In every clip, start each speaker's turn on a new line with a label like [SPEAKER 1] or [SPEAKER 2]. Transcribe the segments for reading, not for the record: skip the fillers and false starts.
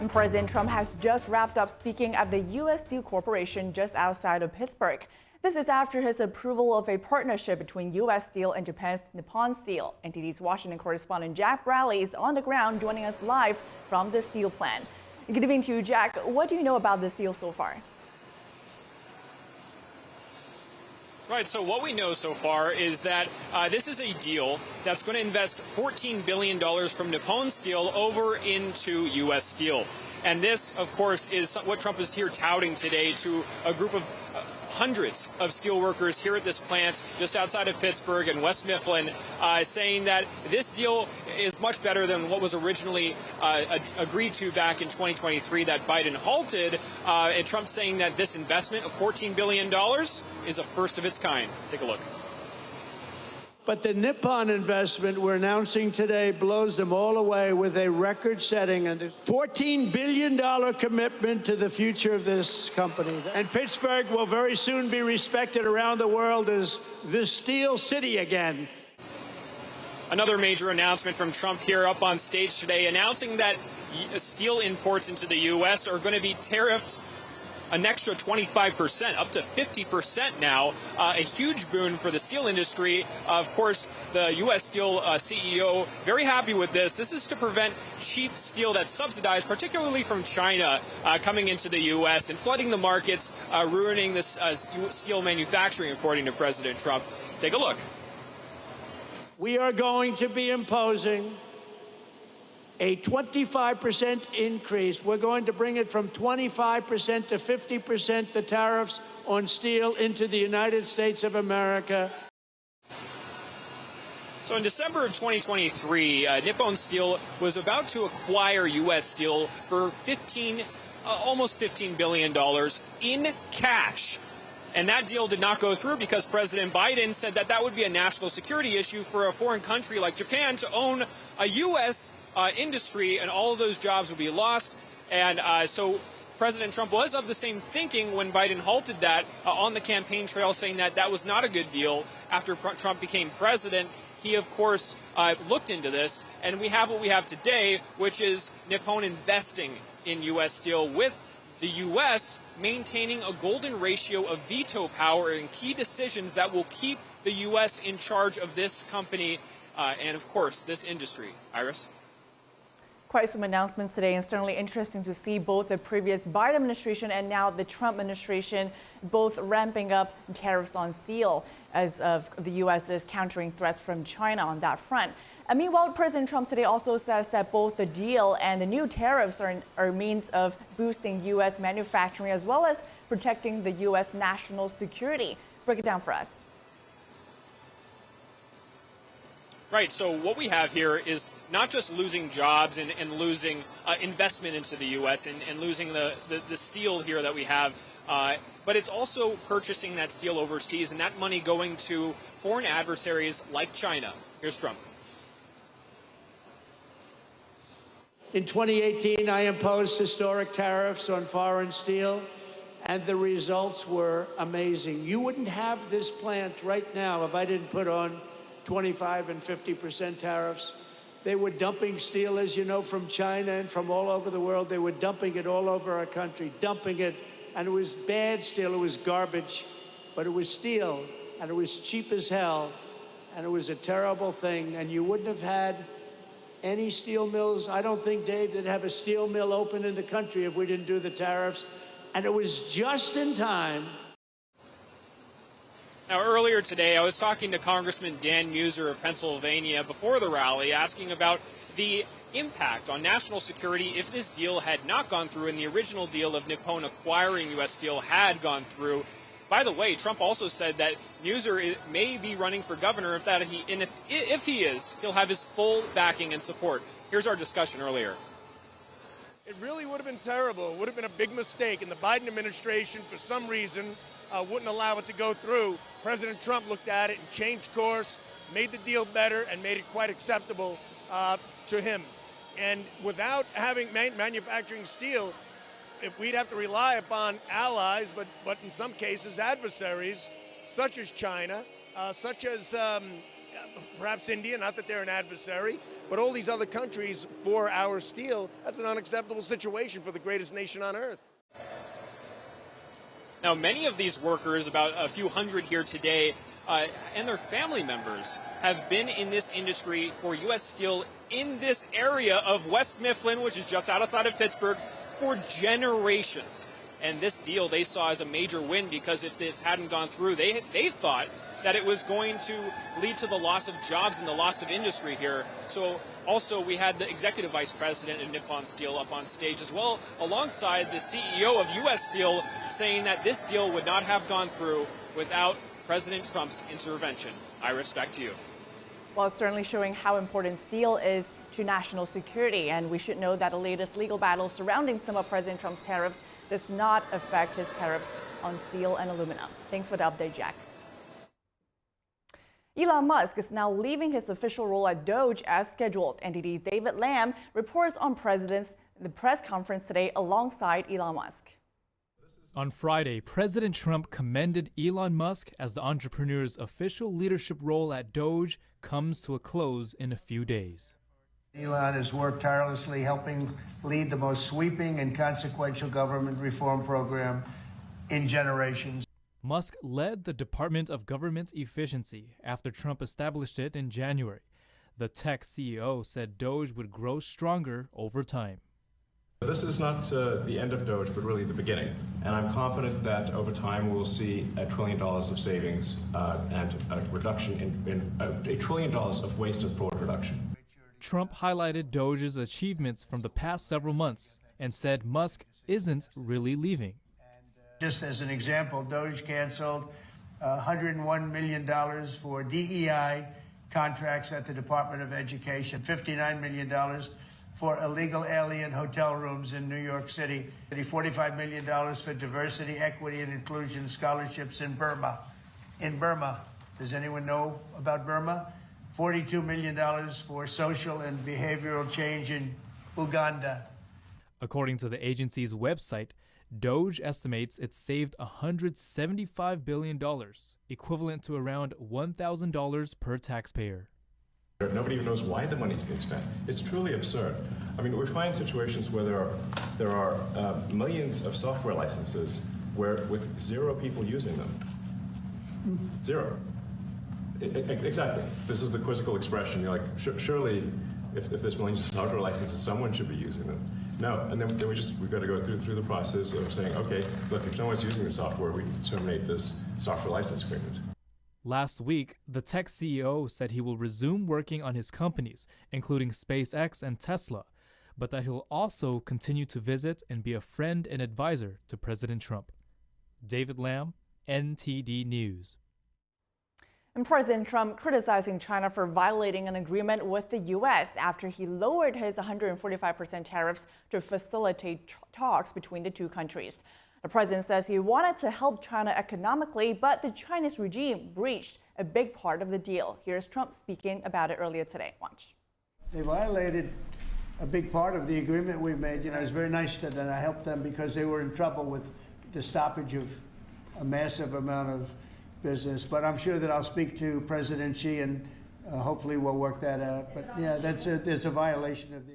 [SPEAKER 1] And President Trump has just wrapped up speaking at the U.S. Steel Corporation just outside of Pittsburgh. This is after his approval of a partnership between U.S. Steel and Japan's Nippon Steel. NTD's Washington correspondent Jack Bradley is on the ground joining us live from the steel plant. Good evening to you, Jack. What do you know about this deal so far?
[SPEAKER 2] Right, so what we know so far is that this is a deal that's going to invest $14 billion from Nippon Steel over into U.S. Steel. And this, of course, is what Trump is here touting today to a group of hundreds of steel workers here at this plant just outside of Pittsburgh and West Mifflin, saying that this deal is much better than what was originally agreed to back in 2023 that Biden halted. And Trump saying that this investment of $14 billion is a first of its kind. Take a look.
[SPEAKER 3] But the Nippon investment we're announcing today blows them all away with a record-setting and $14 billion commitment to the future of this company. And Pittsburgh will very soon be respected around the world as the Steel City again.
[SPEAKER 2] Another major announcement from Trump here up on stage today, announcing that steel imports into the U.S. are going to be tariffed an extra 25%, up to 50% now, a huge boon for the steel industry. Of course, the U.S. Steel CEO very happy with this. This is to prevent cheap steel that's subsidized, particularly from China, coming into the U.S. and flooding the markets, ruining this steel manufacturing, according to President Trump. Take a look.
[SPEAKER 3] We are going to be imposing a 25% increase. We're going to bring it from 25% to 50%, the tariffs on steel into the United States of America.
[SPEAKER 2] So in December of 2023, Nippon Steel was about to acquire U.S. Steel for almost $15 billion in cash. And that deal did not go through because President Biden said that that would be a national security issue for a foreign country like Japan to own a U.S. Industry, and all of those jobs would be lost. And so President Trump was of the same thinking when Biden halted that on the campaign trail, saying that that was not a good deal. After Trump became president, he, of course, looked into this, and we have what we have today, which is Nippon investing in U.S. Steel, with the U.S. maintaining a golden ratio of veto power in key decisions that will keep the U.S. in charge of this company and, of course, this industry. Iris?
[SPEAKER 1] Quite some announcements today, and certainly interesting to see both the previous Biden administration and now the Trump administration both ramping up tariffs on steel as of the U.S. is countering threats from China on that front. And meanwhile, President Trump today also says that both the deal and the new tariffs are a means of boosting U.S. manufacturing as well as protecting the U.S. national security. Break it down for us.
[SPEAKER 2] Right, so what we have here is not just losing jobs and losing investment into the U.S. and losing the steel here that we have, but it's also purchasing that steel overseas and that money going to foreign adversaries like China. Here's Trump.
[SPEAKER 3] In 2018, I imposed historic tariffs on foreign steel, and the results were amazing. You wouldn't have this plant right now if I didn't put on 25 and 50% tariffs. They were dumping steel, as you know, from China and from all over the world. They were dumping it all over our country, dumping it. And it was bad steel, it was garbage, but it was steel, and it was cheap as hell, and it was a terrible thing. And you wouldn't have had any steel mills, I don't think, Dave, that have a steel mill open in the country if we didn't do the tariffs. And it was just in time.
[SPEAKER 2] Now, earlier today, I was talking to Congressman Dan Muser of Pennsylvania before the rally, asking about the impact on national security if this deal had not gone through and the original deal of Nippon acquiring U.S. Steel had gone through. By the way, Trump also said that Muser may be running for governor. If he is, he'll have his full backing and support. Here's our discussion earlier.
[SPEAKER 4] It really would have been terrible. It would have been a big mistake, and the Biden administration, for some reason, wouldn't allow it to go through. President Trump looked at it and changed course, made the deal better, and made it quite acceptable to him. And without having manufacturing steel, if we'd have to rely upon allies, but in some cases adversaries, such as China, such as perhaps India, not that they're an adversary, But all these other countries, for our steel, that's an unacceptable situation for the greatest nation on earth.
[SPEAKER 2] Now, many of these workers, about a few hundred here today, and their family members have been in this industry for U.S. Steel in this area of West Mifflin, which is just outside of Pittsburgh, for generations. And this deal they saw as a major win because if this hadn't gone through, they thought that it was going to lead to the loss of jobs and the loss of industry here. So also we had the executive vice president of Nippon Steel up on stage as well, alongside the CEO of U.S. Steel, saying that this deal would not have gone through without President Trump's intervention. Iris, back to you.
[SPEAKER 1] Well, it's certainly showing how important steel is to national security, and we should know that the latest legal battle surrounding some of President Trump's tariffs does not affect his tariffs on steel and aluminum. Thanks for the update, Jack. Elon Musk is now leaving his official role at DOGE as scheduled. NTD's David Lam reports on the press conference today alongside Elon Musk.
[SPEAKER 5] On Friday, President Trump commended Elon Musk as the entrepreneur's official leadership role at DOGE comes to a close in a few days.
[SPEAKER 3] Elon has worked tirelessly helping lead the most sweeping and consequential government reform program in generations.
[SPEAKER 5] Musk led the Department of Government Efficiency after Trump established it in January. The tech CEO said DOGE would grow stronger over time.
[SPEAKER 6] This is not the end of DOGE, but really the beginning. And I'm confident that over time we'll see $1 trillion of savings and a reduction in $1 trillion of waste and fraud reduction.
[SPEAKER 5] Trump highlighted DOGE's achievements from the past several months and said Musk isn't really leaving.
[SPEAKER 3] Just as an example, DOGE canceled $101 million for DEI contracts at the Department of Education, $59 million for illegal alien hotel rooms in New York City, $45 million for diversity, equity, and inclusion scholarships in Burma. In Burma, does anyone know about Burma? $42 million for social and behavioral change in Uganda.
[SPEAKER 5] According to the agency's website, DOGE estimates it saved $175 billion, equivalent to around $1,000 per taxpayer.
[SPEAKER 6] Nobody even knows why the money's being spent. It's truly absurd. I mean, we find situations where there are millions of software licenses with 0 people using them. 0. Exactly. This is the quizzical expression. You're like, surely, if there's millions of software licenses, someone should be using them. No, and then we've got to go through the process of saying, okay, look, if no one's using the software, we need to terminate this software license agreement.
[SPEAKER 5] Last week, the tech CEO said he will resume working on his companies, including SpaceX and Tesla, but that he'll also continue to visit and be a friend and advisor to President Trump. David Lam, NTD News.
[SPEAKER 1] And President Trump criticizing China for violating an agreement with the U.S. after he lowered his 145% tariffs to facilitate talks between the two countries. The president says he wanted to help China economically, but the Chinese regime breached a big part of the deal. Here's Trump speaking about it earlier today. Watch.
[SPEAKER 3] They violated a big part of the agreement we made. You know, it was very nice that I helped them because they were in trouble with the stoppage of a massive amount of business. But I'm sure that I'll speak to President Xi and hopefully we'll work that out. But yeah, there's a violation of the.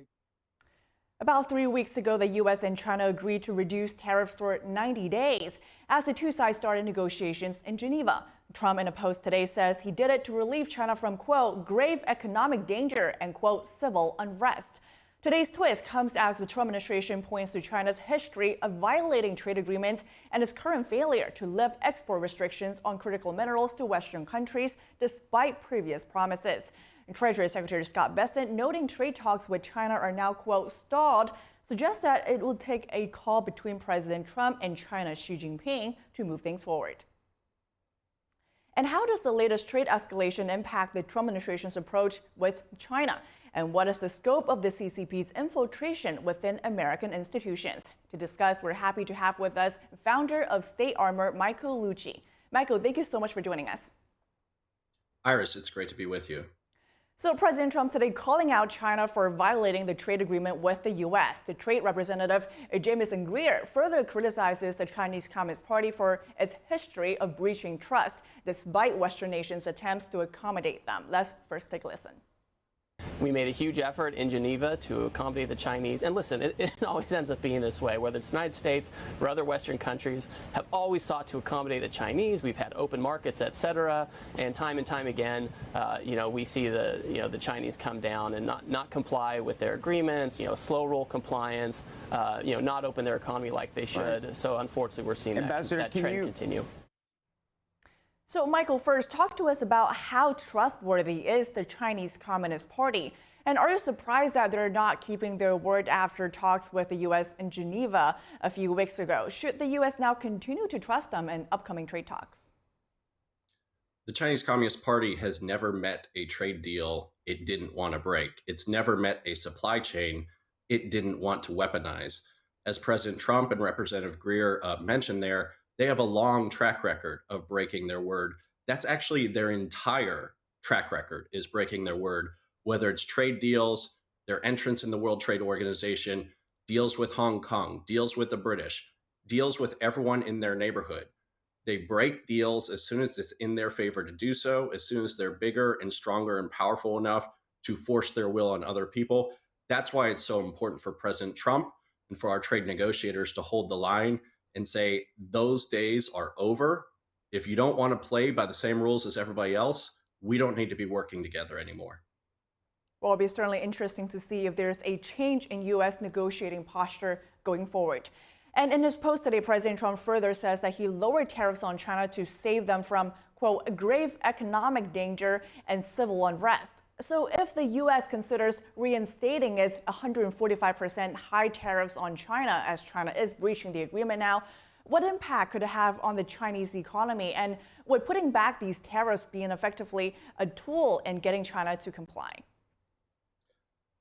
[SPEAKER 1] About 3 weeks ago, the U.S. and China agreed to reduce tariffs for 90 days as the two sides started negotiations in Geneva. Trump, in a post today, says he did it to relieve China from, quote, grave economic danger and, quote, civil unrest. Today's twist comes as the Trump administration points to China's history of violating trade agreements and its current failure to lift export restrictions on critical minerals to Western countries despite previous promises. And Treasury Secretary Scott Bessent, noting trade talks with China are now, quote, stalled, suggests that it will take a call between President Trump and China's Xi Jinping to move things forward. And how does the latest trade escalation impact the Trump administration's approach with China? And what is the scope of the CCP's infiltration within American institutions? To discuss, we're happy to have with us founder of State Armour, Michael Lucci. Michael, thank you so much for joining us.
[SPEAKER 7] Iris, it's great to be with you.
[SPEAKER 1] So President Trump today calling out China for violating the trade agreement with the U.S. The trade representative, Jamison Greer, further criticizes the Chinese Communist Party for its history of breaching trust, despite Western nations' attempts to accommodate them. Let's first take a listen.
[SPEAKER 8] We made a huge effort in Geneva to accommodate the Chinese. And listen, it always ends up being this way, whether it's the United States or other Western countries have always sought to accommodate the Chinese. We've had open markets, et cetera. And time again, we see the Chinese come down and not comply with their agreements, slow roll compliance, not open their economy like they should. Right. So unfortunately, we're seeing that trend continue.
[SPEAKER 1] So, Michael, first, talk to us about how trustworthy is the Chinese Communist Party? And are you surprised that they're not keeping their word after talks with the U.S. in Geneva a few weeks ago? Should the U.S. now continue to trust them in upcoming trade talks?
[SPEAKER 7] The Chinese Communist Party has never met a trade deal it didn't want to break. It's never met a supply chain it didn't want to weaponize. As President Trump and Representative Greer mentioned there, they have a long track record of breaking their word. That's actually their entire track record, is breaking their word, whether it's trade deals, their entrance in the World Trade Organization, deals with Hong Kong, deals with the British, deals with everyone in their neighborhood. They break deals as soon as it's in their favor to do so, as soon as they're bigger and stronger and powerful enough to force their will on other people. That's why it's so important for President Trump and for our trade negotiators to hold the line and say, those days are over. If you don't want to play by the same rules as everybody else, we don't need to be working together anymore.
[SPEAKER 1] Well, it'll be certainly interesting to see if there's a change in U.S. negotiating posture going forward. And in his post today, President Trump further says that he lowered tariffs on China to save them from, quote, grave economic danger and civil unrest. So if the U.S. considers reinstating its 145% high tariffs on China, as China is breaching the agreement now, what impact could it have on the Chinese economy? And would putting back these tariffs be effectively a tool in getting China to comply?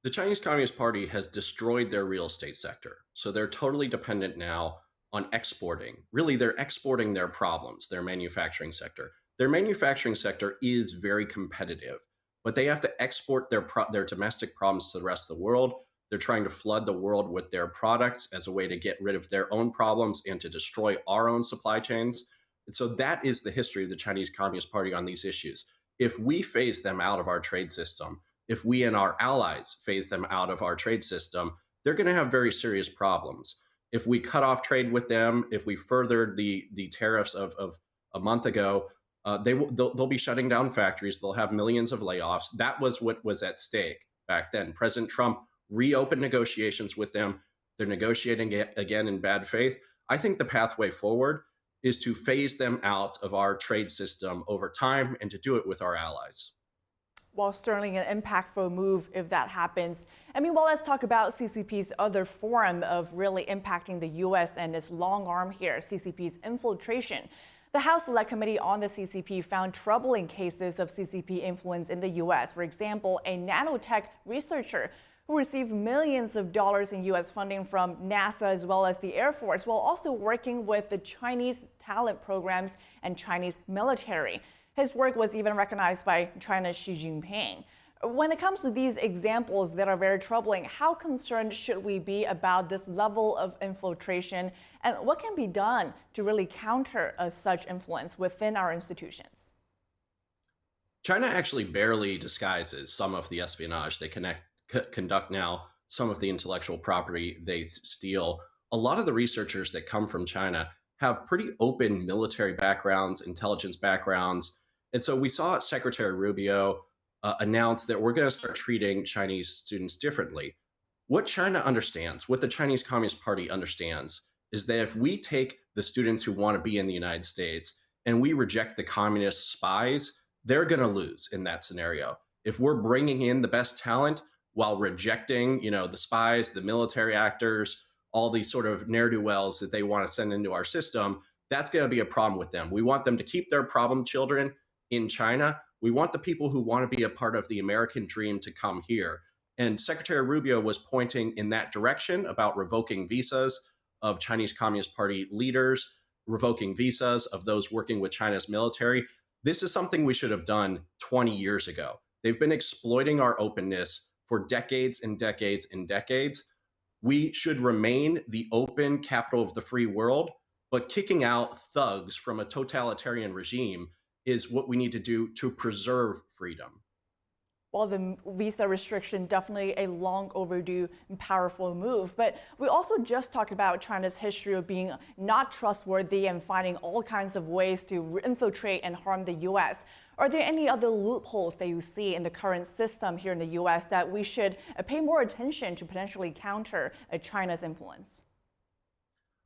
[SPEAKER 7] The Chinese Communist Party has destroyed their real estate sector. So they're totally dependent now on exporting. Really, they're exporting their problems, their manufacturing sector. Their manufacturing sector is very competitive, but they have to export their domestic problems to the rest of the world. They're trying to flood the world with their products as a way to get rid of their own problems and to destroy our own supply chains. And so that is the history of the Chinese Communist Party on these issues. If we phase them out of our trade system, if we and our allies phase them out of our trade system, they're going to have very serious problems. If we cut off trade with them, if we furthered the tariffs of a month ago, they'll be shutting down factories. They'll have millions of layoffs. That was what was at stake back then. President Trump reopened negotiations with them. They're negotiating again in bad faith. I think the pathway forward is to phase them out of our trade system over time and to do it with our allies.
[SPEAKER 1] Well, certainly an impactful move if that happens. I mean, well, let's talk about CCP's other form of really impacting the U.S. and its long arm here, CCP's infiltration. The House Select Committee on the CCP found troubling cases of CCP influence in the U.S. For example, a nanotech researcher who received millions of dollars in U.S. funding from NASA as well as the Air Force, while also working with the Chinese talent programs and Chinese military. His work was even recognized by China's Xi Jinping. When it comes to these examples that are very troubling, how concerned should we be about this level of infiltration, and what can be done to really counter such influence within our institutions?
[SPEAKER 7] China actually barely disguises some of the espionage they conduct now, some of the intellectual property they steal. A lot of the researchers that come from China have pretty open military backgrounds, intelligence backgrounds. And so we saw Secretary Rubio announce that we're going to start treating Chinese students differently. What China understands, what the Chinese Communist Party understands, is that if we take the students who want to be in the United States and we reject the communist spies, they're going to lose in that scenario. If we're bringing in the best talent while rejecting, the spies, the military actors, all these sort of ne'er-do-wells that they want to send into our system, that's going to be a problem with them. We want them to keep their problem children in China. We want the people who want to be a part of the American dream to come here. And Secretary Rubio was pointing in that direction about revoking visas of Chinese Communist Party leaders, revoking visas of those working with China's military. This is something we should have done 20 years ago. They've been exploiting our openness for decades and decades and decades. We should remain the open capital of the free world, but kicking out thugs from a totalitarian regime is what we need to do to preserve freedom.
[SPEAKER 1] while the visa restriction definitely a long overdue and powerful move. But we also just talked about China's history of being not trustworthy and finding all kinds of ways to infiltrate and harm the U.S. Are there any other loopholes that you see in the current system here in the U.S. that we should pay more attention to potentially counter China's influence?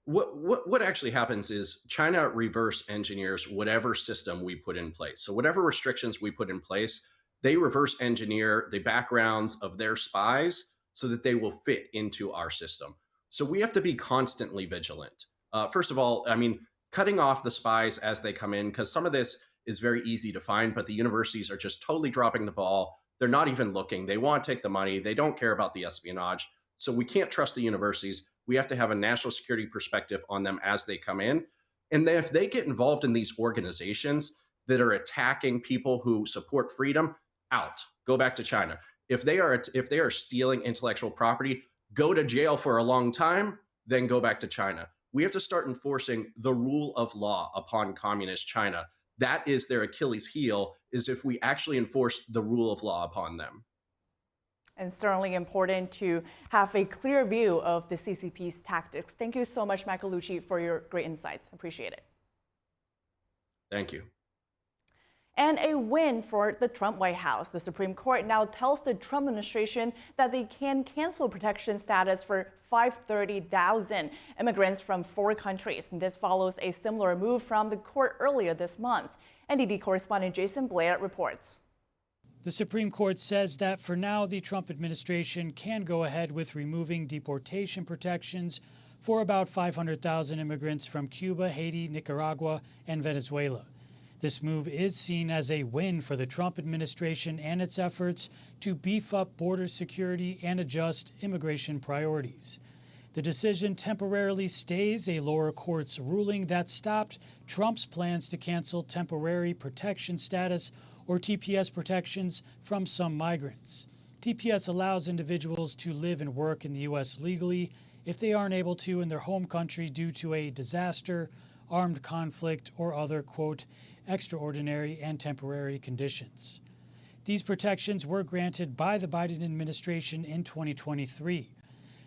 [SPEAKER 7] What actually happens is China reverse engineers whatever system we put in place. So whatever restrictions we put in place, they reverse engineer the backgrounds of their spies so that they will fit into our system. So we have to be constantly vigilant. First of all, I mean, cutting off the spies as they come in, because some of this is very easy to find, but the universities are just totally dropping the ball. They're not even looking. They want to take the money. They don't care about the espionage. So we can't trust the universities. We have to have a national security perspective on them as they come in. And then if they get involved in these organizations that are attacking people who support freedom, out, go back to China. If they are stealing intellectual property, go to jail for a long time, then go back to China. We have to start enforcing the rule of law upon communist China. That is their Achilles heel, is if we actually enforce the rule of law upon them.
[SPEAKER 1] And certainly important to have a clear view of the CCP's tactics. Thank you so much, Michael Lucci, for your great insights. Appreciate it.
[SPEAKER 7] Thank you.
[SPEAKER 1] And a win for the Trump White House. The Supreme Court now tells the Trump administration that they can cancel protection status for 530,000 immigrants from 4 countries. And this follows a similar move from the court earlier this month. NDD correspondent Jason Blair reports.
[SPEAKER 9] The Supreme Court says that for now, the Trump administration can go ahead with removing deportation protections for about 500,000 immigrants from Cuba, Haiti, Nicaragua, and Venezuela. This move is seen as a win for the Trump administration and its efforts to beef up border security and adjust immigration priorities. The decision temporarily stays a lower court's ruling that stopped Trump's plans to cancel temporary protection status or TPS protections from some migrants. TPS allows individuals to live and work in the U.S. legally if they aren't able to in their home country due to a disaster, armed conflict, or other, quote, extraordinary and temporary conditions. These protections were granted by the Biden administration in 2023.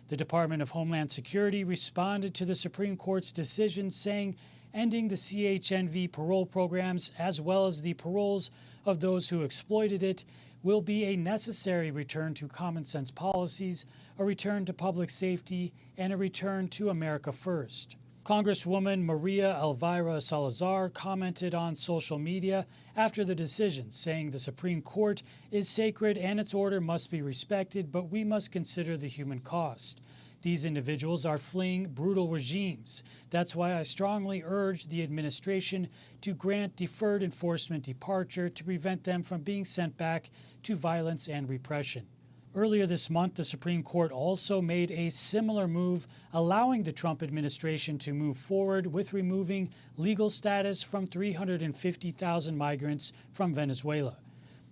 [SPEAKER 9] The Department of Homeland Security responded to the Supreme Court's decision, saying ending the CHNV parole programs, as well as the paroles of those who exploited it, will be a necessary return to common sense policies, a return to public safety, and a return to America first. Congresswoman Maria Elvira Salazar commented on social media after the decision, saying the Supreme Court is sacred and its order must be respected, but we must consider the human cost. These individuals are fleeing brutal regimes. That's why I strongly urge the administration to grant deferred enforcement departure to prevent them from being sent back to violence and repression. Earlier this month, the Supreme Court also made a similar move, allowing the Trump administration to move forward with removing legal status from 350,000 migrants from Venezuela.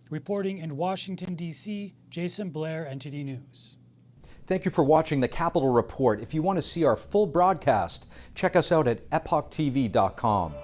[SPEAKER 9] Reporting in Washington, D.C., Jason Blair, NTD News.
[SPEAKER 10] Thank you for watching the Capitol Report. If you want to see our full broadcast, check us out at epochtv.com.